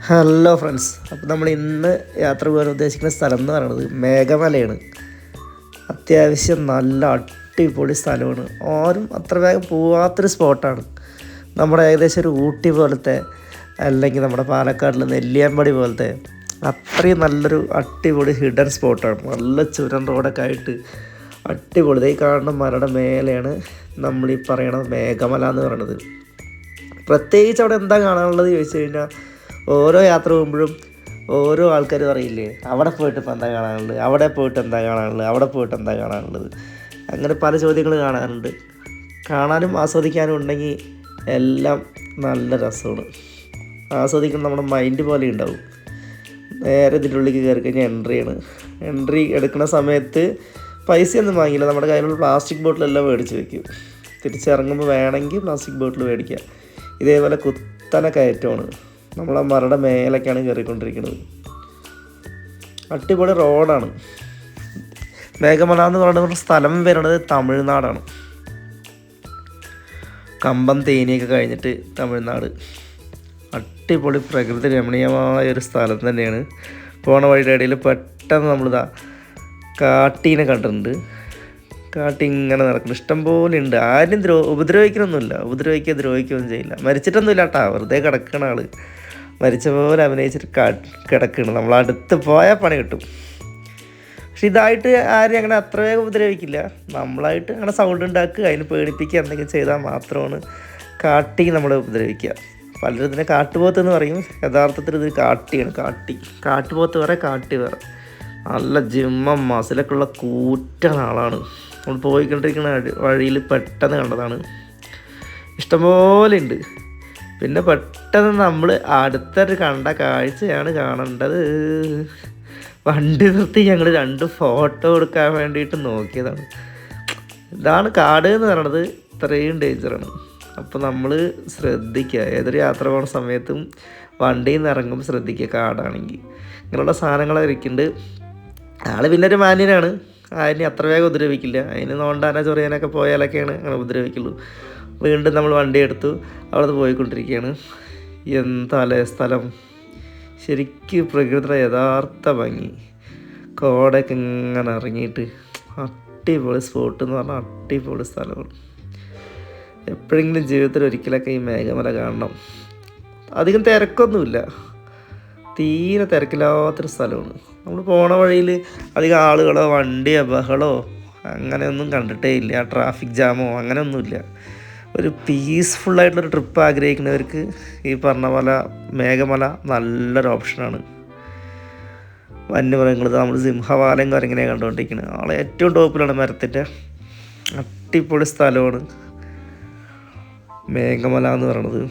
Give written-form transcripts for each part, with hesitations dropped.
Hello friends, അപ്പോൾ നമ്മൾ ഇന്ന് യാത്ര പോകാൻ ഉദ്ദേശിക്കുന്ന സ്ഥലം എന്ന് പറയുന്നത് മേഘമലയാണ്. അത്യാവശ്യം നല്ല അടിപൊളി സ്ഥലമാണ്. ആരും അത്ര വേഗം പോകാത്തൊരു സ്പോട്ടാണ്. നമ്മുടെ ഏകദേശം ഒരു ഊട്ടി പോലത്തെ, അല്ലെങ്കിൽ നമ്മുടെ പാലക്കാടിലെ നെല്ലിയാമ്പടി പോലത്തെ അത്രയും നല്ലൊരു അടിപൊളി ഹിഡൻ സ്പോട്ടാണ്. നല്ല ചുരം റോഡൊക്കെ ആയിട്ട് അടിപൊളി. ഈ കാണുന്ന മലയുടെ മേലെയാണ് നമ്മൾ ഈ പറയണ മേഘമല എന്ന് പറയുന്നത്. പ്രത്യേകിച്ച് അവിടെ എന്താ കാണാനുള്ളത് ചോദിച്ചു കഴിഞ്ഞാൽ, ഓരോ യാത്ര പോകുമ്പോഴും ഓരോ ആൾക്കാർ പറയില്ലേ, അവിടെ പോയിട്ട് ഇപ്പോൾ എന്താ കാണാനുള്ളത്, അവിടെ പോയിട്ട് എന്താ കാണാനുള്ളത്, അവിടെ പോയിട്ട് എന്താ കാണാനുള്ളത്, അങ്ങനെ പല ചോദ്യങ്ങൾ കാണാറുണ്ട്. കാണാനും ആസ്വദിക്കാനും ഉണ്ടെങ്കിൽ എല്ലാം നല്ല രസമാണ്. ആസ്വദിക്കുന്ന നമ്മുടെ മൈൻഡ് പോലെ ഉണ്ടാവും. നേരെ ഇതിൻ്റെ ഉള്ളിലേക്ക് കയറി കഴിഞ്ഞാൽ എൻട്രി എടുക്കുന്ന സമയത്ത് പൈസയൊന്നും വാങ്ങിയില്ല. നമ്മുടെ കയ്യിലുള്ള പ്ലാസ്റ്റിക് ബോട്ടിലെല്ലാം മേടിച്ച് വയ്ക്കും. തിരിച്ചിറങ്ങുമ്പോൾ വേണമെങ്കിൽ പ്ലാസ്റ്റിക് ബോട്ടിൽ മേടിക്കുക. ഇതേപോലെ കുത്തനെ കയറ്റമാണ്. നമ്മൾ ആ മരയുടെ മേലൊക്കെയാണ് കയറിക്കൊണ്ടിരിക്കുന്നത്. അടിപൊളി റോഡാണ്. മേഘമല എന്ന് പറയുന്ന സ്ഥലം വരുന്നത് തമിഴ്നാടാണ്. കമ്പം തേനിയൊക്കെ കഴിഞ്ഞിട്ട് തമിഴ്നാട്. അടിപൊളി പ്രകൃതി രമണീയമായ ഒരു സ്ഥലം തന്നെയാണ്. പോണ വഴിയുടെ ഇടയിൽ പെട്ടെന്ന് നമ്മളിതാ കാട്ടീനെ കണ്ടിട്ടുണ്ട്. കാട്ടി ഇങ്ങനെ നടക്കുന്നു. ഇഷ്ടംപോലെ ഉണ്ട്. ആരും ഉപദ്രവിക്കണമൊന്നുമില്ല. ദ്രോഹിക്കുകയൊന്നും ചെയ്യില്ല. മരിച്ചിട്ടൊന്നുമില്ല കേട്ടോ, വെറുതെ കിടക്കണ ആള്. മരിച്ച പോലെ അഭിനയിച്ചിട്ട് കിടക്കണം. നമ്മളടുത്ത് പോയാൽ പണി കിട്ടും. പക്ഷെ ഇതായിട്ട് ആരും അങ്ങനെ അത്ര വേഗം ഉപദ്രവിക്കില്ല. നമ്മളായിട്ട് അങ്ങനെ സൗണ്ട് ഉണ്ടാക്കുക, അതിന് പേടിപ്പിക്കുക എന്തെങ്കിലും ചെയ്താൽ മാത്രമാണ് കാട്ടി നമ്മളെ ഉപദ്രവിക്കുക. പലരും ഇതിനെ കാട്ടുപോത്ത് എന്ന് പറയും. യഥാർത്ഥത്തിൽ ഇത് കാട്ടിയാണ്. കാട്ടുപോത്ത് വേറെ, കാട്ടി വേറെ. നല്ല ജിമ്മം മസിലൊക്കെ ഉള്ള കൂറ്റൻ ആളാണ്. നമ്മൾ പോയിക്കൊണ്ടിരിക്കുന്ന വഴിയിൽ പെട്ടെന്ന് കണ്ടതാണ്. ഇഷ്ടംപോലെ ഉണ്ട്. പിന്നെ പെട്ടെന്ന് നമ്മൾ അടുത്തൊരു കണ്ട കാഴ്ചയാണ് കാണേണ്ടത്. വണ്ടി നിർത്തി ഞങ്ങൾ 2 ഫോട്ടോ എടുക്കാൻ വേണ്ടിയിട്ട് നോക്കിയതാണ്. ഇതാണ് കാട് എന്ന് പറയണത്. ഇത്രയും ഡേഞ്ചറാണ്. അപ്പോൾ നമ്മൾ ശ്രദ്ധിക്കുക. ഏതൊരു യാത്ര പോകുന്ന സമയത്തും വണ്ടിയിൽ നിന്ന് ഇറങ്ങുമ്പോൾ ശ്രദ്ധിക്കുക. കാടാണെങ്കിൽ ഇങ്ങനെയുള്ള സാധനങ്ങളൊക്കെ ഇരിക്കുന്നുണ്ട്. ആൾ പിന്നെ ഒരു മാന്യനാണ്. അതിന് അത്ര വേഗം ഉപദ്രവിക്കില്ല. അതിന് നോണ്ടാന ചൊറിയാനൊക്കെ പോയാലൊക്കെയാണ് അങ്ങനെ ഉപദ്രവിക്കുള്ളൂ. വീണ്ടും നമ്മൾ വണ്ടി എടുത്തു അവിടെ നിന്ന് പോയിക്കൊണ്ടിരിക്കുകയാണ്. എന്താലേ സ്ഥലം! ശരിക്കും പ്രകൃതിയുടെ യഥാർത്ഥ ഭംഗി. കോടയൊക്കെ ഇങ്ങനെ ഇറങ്ങിയിട്ട് അടിപൊളി സ്പോട്ട് എന്ന് പറഞ്ഞാൽ അടിപൊളി സ്ഥലമാണ്. എപ്പോഴെങ്കിലും ജീവിതത്തിൽ ഒരിക്കലൊക്കെ ഈ മേഘമല കാണണം. അധികം തിരക്കൊന്നുമില്ല. തീരെ തിരക്കില്ലാത്തൊരു സ്ഥലമാണ്. നമ്മൾ പോണ വഴിയിൽ അധികം ആളുകളോ വണ്ടിയോ ബഹളോ അങ്ങനെയൊന്നും കണ്ടിട്ടേ ഇല്ല. ട്രാഫിക് ജാമോ അങ്ങനെയൊന്നുമില്ല. ഒരു പീസ്ഫുള്ളായിട്ടുള്ളൊരു ട്രിപ്പ് ആഗ്രഹിക്കുന്നവർക്ക് ഈ പറഞ്ഞ പോലെ മേഘമല നല്ലൊരു ഓപ്ഷനാണ്. വന്യമൃഗങ്ങൾ, നമ്മൾ സിംഹവാലം കുരങ്ങനെയാണ് കണ്ടുകൊണ്ടിരിക്കുന്നത്. ആളെ ഏറ്റവും ടോപ്പിലാണ് മരത്തിൻ്റെ. അടിപൊളി സ്ഥലമാണ് മേഘമല എന്ന് പറയണത്.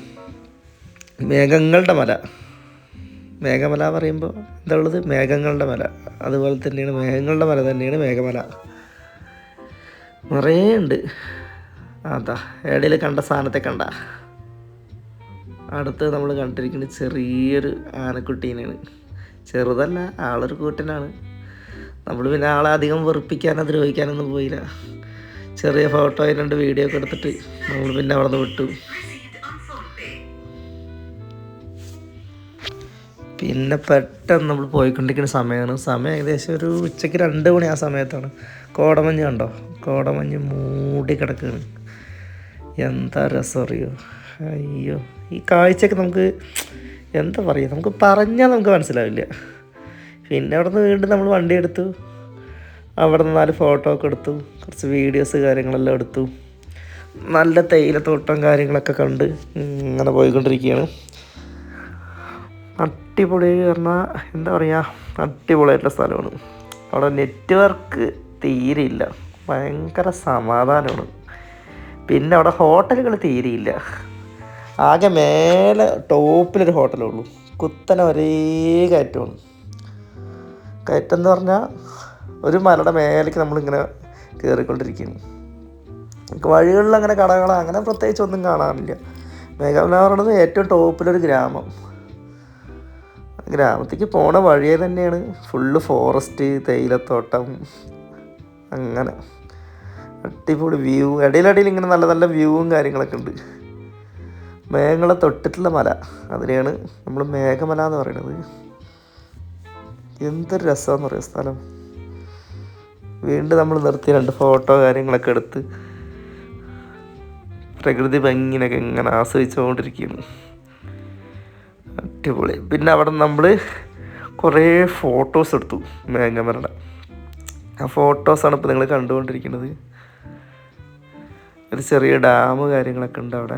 മേഘമല പറയുമ്പോൾ എന്താ ഉള്ളത്? മേഘങ്ങളുടെ മല. അതുപോലെ തന്നെയാണ് മേഘങ്ങളുടെ മല തന്നെയാണ് മേഘമല. നിറയെ ഉണ്ട്. അതാ ഇടയിൽ കണ്ട സാധനത്തെ കണ്ട. അടുത്ത് നമ്മൾ കണ്ടിരിക്കുന്നത് ചെറിയൊരു ആനക്കുട്ടീനെയാണ്. ചെറുതല്ല, ആളൊരു കൂട്ടനാണ്. നമ്മൾ പിന്നെ ആളെ അധികം വെറുപ്പിക്കാനോ ദ്രോഹിക്കാനൊന്നും പോയില്ല. ചെറിയ ഫോട്ടോ 2 വീഡിയോ ഒക്കെ എടുത്തിട്ട് നമ്മൾ പിന്നെ അവിടെ നിന്ന് വിട്ടു. പിന്നെ പെട്ടെന്ന് നമ്മൾ പോയിക്കൊണ്ടിരിക്കുന്ന സമയം ഏകദേശം ഒരു ഉച്ചയ്ക്ക് 2 മണി ആ സമയത്താണ്. കോടമഞ്ഞ് കണ്ടോ? കോടമഞ്ഞ് മൂടി കിടക്കുകയാണ്. എന്താ രസം അറിയോ! അയ്യോ, ഈ കാഴ്ചയൊക്കെ നമുക്ക് എന്താ പറയുക, നമുക്ക് പറഞ്ഞാൽ നമുക്ക് മനസ്സിലാവില്ല. പിന്നെ അവിടെ നിന്ന് വീണ്ടും നമ്മൾ വണ്ടി എടുത്തു. അവിടെ നിന്ന് 4 ഫോട്ടോ ഒക്കെ എടുത്തു. കുറച്ച് വീഡിയോസ് കാര്യങ്ങളെല്ലാം എടുത്തു. നല്ല തേയിലത്തോട്ടം കാര്യങ്ങളൊക്കെ കണ്ട് ഇങ്ങനെ പോയിക്കൊണ്ടിരിക്കുകയാണ്. അടിപൊളി പറഞ്ഞാൽ എന്താ പറയുക, അടിപൊളിയായിട്ടുള്ള സ്ഥലമാണ്. അവിടെ നെറ്റ്വർക്ക് തീരെയില്ല. ഭയങ്കര സമാധാനമാണ്. പിന്നെ അവിടെ ഹോട്ടലുകൾ തീരെയില്ല. ആകെ മേലെ ടോപ്പിലൊരു ഹോട്ടലേ ഉള്ളൂ. കുത്തനെ ഒരേ കയറ്റമാണ്. കയറ്റം എന്ന് പറഞ്ഞാൽ ഒരു മലയുടെ മേലേക്ക് നമ്മളിങ്ങനെ കയറിക്കൊണ്ടിരിക്കുകയാണ്. വഴികളിൽ അങ്ങനെ കടകളോ അങ്ങനെ പ്രത്യേകിച്ച് ഒന്നും കാണാനില്ല. മേഘമല പറയുന്നത് ഏറ്റവും ടോപ്പിലൊരു ഗ്രാമത്തേക്ക് പോണ വഴിയെ തന്നെയാണ് ഫുള്ള് ഫോറസ്റ്റ്, തേയിലത്തോട്ടം, അങ്ങനെ അടിപൊളി വ്യൂ. ഇടയിലിടയിൽ ഇങ്ങനെ നല്ല നല്ല വ്യൂവും കാര്യങ്ങളൊക്കെ ഉണ്ട്. മേഘങ്ങളെ തൊട്ടിട്ടുള്ള മല, അതിനെയാണ് നമ്മൾ മേഘമല എന്ന് പറയുന്നത്. എന്തൊരു രസമാണെന്ന് പറയുക സ്ഥലം. വീണ്ടും നമ്മൾ നിർത്തി 2 ഫോട്ടോ കാര്യങ്ങളൊക്കെ എടുത്ത് പ്രകൃതി ഭംഗിനൊക്കെ ഇങ്ങനെ ആസ്വദിച്ചുകൊണ്ടിരിക്കുകയാണ്. അടിപൊളി. പിന്നെ അവിടെ നമ്മൾ കുറേ ഫോട്ടോസ് എടുത്തു മേഘമലയുടെ. ആ ഫോട്ടോസാണ് ഇപ്പോൾ നിങ്ങൾ കണ്ടുകൊണ്ടിരിക്കുന്നത്. ഒരു ചെറിയ ഡാം കാര്യങ്ങളൊക്കെ ഉണ്ട് അവിടെ,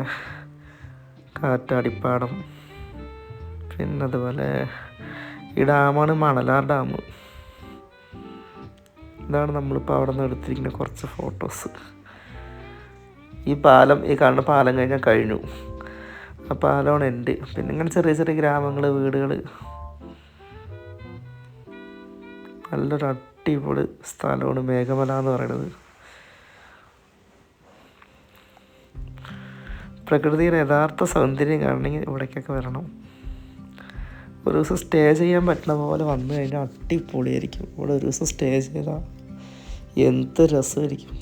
കാറ്റാടിപ്പാടം. പിന്നെ അതുപോലെ ഈ ഡാമാണ് മണലാർ ഡാം. ഇതാണ് നമ്മളിപ്പോൾ അവിടെ നിന്ന് എടുത്തിരിക്കുന്ന കുറച്ച് ഫോട്ടോസ്. ഈ പാലം, ഈ കാണുന്ന പാലം കഴിഞ്ഞാൽ കഴിഞ്ഞു. ആ പാലമാണ് എൻ്റെ. പിന്നെ ഇങ്ങനെ ചെറിയ ചെറിയ ഗ്രാമങ്ങൾ, വീടുകൾ. നല്ലൊരു അടിപൊളി സ്ഥലമാണ് മേഘമല എന്ന് പറയുന്നത്. പ്രകൃതിയുടെ യഥാർത്ഥ സൗന്ദര്യം കാണണമെങ്കിൽ ഇവിടേക്കൊക്കെ വരണം. ഒരു ദിവസം സ്റ്റേ ചെയ്യാൻ പറ്റുന്ന പോലെ വന്നു കഴിഞ്ഞാൽ അടിപൊളിയായിരിക്കും. ഇവിടെ ഒരു ദിവസം സ്റ്റേ ചെയ്താൽ എന്ത് രസമായിരിക്കും.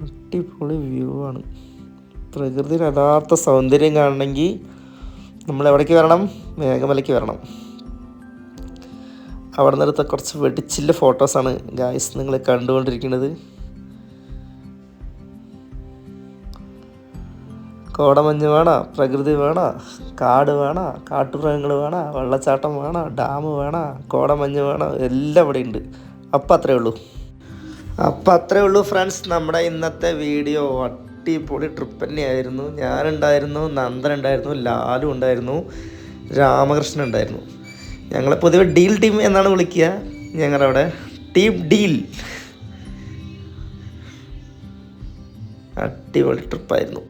അടിപൊളി വ്യൂ ആണ്. പ്രകൃതിയുടെ യഥാർത്ഥ സൗന്ദര്യം കാണണമെങ്കിൽ നമ്മൾ എവിടേക്ക് വരണം? മേഘമലയ്ക്ക് വരണം. അവിടെ നിന്നെടുത്ത കുറച്ച് വെടിച്ചില്ല ഫോട്ടോസാണ് ഗായ്സ് നിങ്ങൾ കണ്ടുകൊണ്ടിരിക്കുന്നത്. കോടമഞ്ഞ് വേണ, പ്രകൃതി വേണ, കാട് വേണ, കാട്ടുമൃഗങ്ങൾ വേണ, വെള്ളച്ചാട്ടം വേണ, ഡാം വേണ, കോടമഞ്ഞ് വേണ, എല്ലാം ഇവിടെ ഉണ്ട്. അപ്പം അത്രേ ഉള്ളൂ ഫ്രണ്ട്സ്. നമ്മുടെ ഇന്നത്തെ വീഡിയോ അടിപൊളി ട്രിപ്പ് തന്നെയായിരുന്നു. ഞാനുണ്ടായിരുന്നു, നന്ദൻ ഉണ്ടായിരുന്നു, ലാലു ഉണ്ടായിരുന്നു, രാമകൃഷ്ണൻ ഉണ്ടായിരുന്നു. ഞങ്ങളെ പൊതുവെ ഡീൽ ടീം എന്നാണ് വിളിക്കുക. ഞങ്ങളവിടെ ടീം ഡീൽ. അടിപൊളി ട്രിപ്പായിരുന്നു.